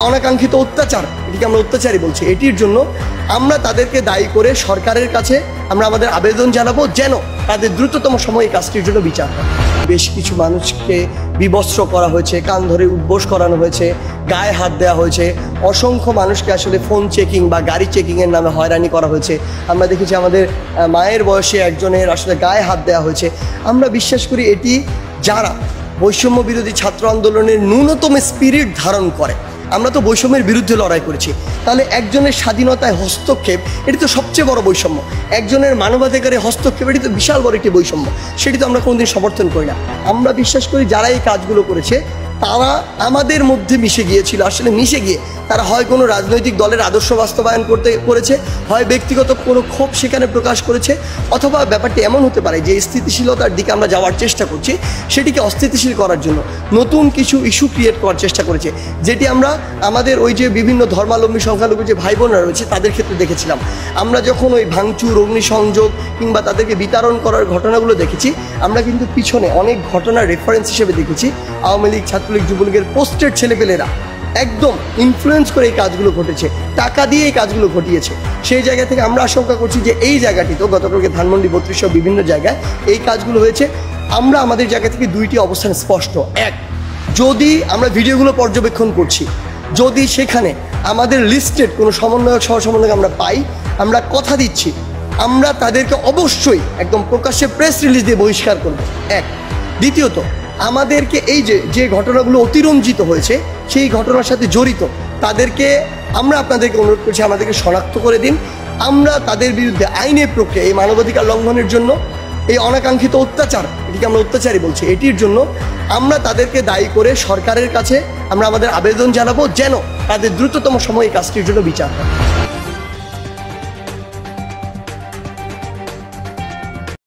অনাকাঙ্ক্ষিত অত্যাচার, এটিকে আমরা অত্যাচারই বলছি। এটির জন্য আমরা তাদেরকে দায়ী করে সরকারের কাছে আমরা আমাদের আবেদন জানাবো যেন তাদের দ্রুততম সময়ে এই কাজটির জন্য বিচার হয়। বেশ কিছু মানুষকে বিবস্ত্র করা হয়েছে, কান ধরে উদ্বোস করানো হয়েছে, গায়ে হাত দেওয়া হয়েছে, অসংখ্য মানুষকে আসলে ফোন চেকিং বা গাড়ি চেকিংয়ের নামে হয়রানি করা হয়েছে। আমরা দেখেছি আমাদের মায়ের বয়সে একজনের আসলে গায়ে হাত দেওয়া হয়েছে। আমরা বিশ্বাস করি এটি যারা বৈষম্য বিরোধী ছাত্র আন্দোলনের ন্যূনতম স্পিরিট ধারণ করে, আমরা তো বৈষম্যের বিরুদ্ধে লড়াই করেছি, তাহলে একজনের স্বাধীনতায় হস্তক্ষেপ এটি তো সবচেয়ে বড় বৈষম্য। একজনের মানবাধিকারে হস্তক্ষেপ এটি তো বিশাল বড় একটি বৈষম্য, সেটি তো আমরা কোনোদিন সমর্থন করি না। আমরা বিশ্বাস করি যারা এই কাজগুলো করেছে তারা আমাদের মধ্যে মিশে গিয়েছিল, আসলে মিশে গিয়ে তারা হয় কোনো রাজনৈতিক দলের আদর্শ বাস্তবায়ন করেছে, হয় ব্যক্তিগত কোনো ক্ষোভ সেখানে প্রকাশ করেছে, অথবা ব্যাপারটি এমন হতে পারে যে স্থিতিশীলতার দিকে আমরা যাওয়ার চেষ্টা করছি, সেটিকে অস্থিতিশীল করার জন্য নতুন কিছু ইস্যু ক্রিয়েট করার চেষ্টা করেছে, যেটি আমরা আমাদের ওই যে বিভিন্ন ধর্মাবলম্বী সংখ্যালঘু যে ভাই বোনরা রয়েছে তাদের ক্ষেত্রে দেখেছিলাম। আমরা যখন ওই ভাঙচুর, অগ্নিসংযোগ কিংবা তাদেরকে বিতরণ করার ঘটনাগুলো দেখেছি, আমরা কিন্তু পিছনে অনেক ঘটনার রেফারেন্স হিসেবে দেখেছি আওয়ামী লীগ, ছাত্রলীগ, যুবলীগের পোস্টেড ছেলেপেলেরা একদম ইনফ্লুয়েন্স করে এই কাজগুলো ঘটেছে, টাকা দিয়ে এই কাজগুলো ঘটিয়েছে। সেই জায়গা থেকে আমরা আশঙ্কা করছি যে এই জায়গাটিতেও গতকালকে ধানমন্ডি 32 বিভিন্ন জায়গায় এই কাজগুলো হয়েছে। আমরা আমাদের জায়গা থেকে দুইটি অবস্থান স্পষ্ট। এক, যদি আমরা ভিডিওগুলো পর্যবেক্ষণ করছি, যদি সেখানে আমাদের লিস্টেড কোনো সমন্বয়ক, সহ সমন্বয়ক আমরা পাই, আমরা কথা দিচ্ছি আমরা তাদেরকে অবশ্যই একদম প্রকাশ্যে প্রেস রিলিজ দিয়ে বহিষ্কার করব। এক, দ্বিতীয়ত আমাদেরকে এই যে ঘটনাগুলো অতিরঞ্জিত হয়েছে সেই ঘটনার সাথে জড়িত তাদেরকে আমরা আপনাদেরকে অনুরোধ করছি আমাদেরকে শনাক্ত করে দিন। আমরা তাদের বিরুদ্ধে আইনের প্রক্রিয়া, এই মানবাধিকার লঙ্ঘনের জন্য, এই অনাকাঙ্ক্ষিত অত্যাচার, এটিকে আমরা অত্যাচারই বলছি, এটির জন্য আমরা তাদেরকে দায়ী করে সরকারের কাছে আমরা আমাদের আবেদন জানাবো যেন তাদের দ্রুততম সময়ে এই কাজটির জন্য বিচার হয়।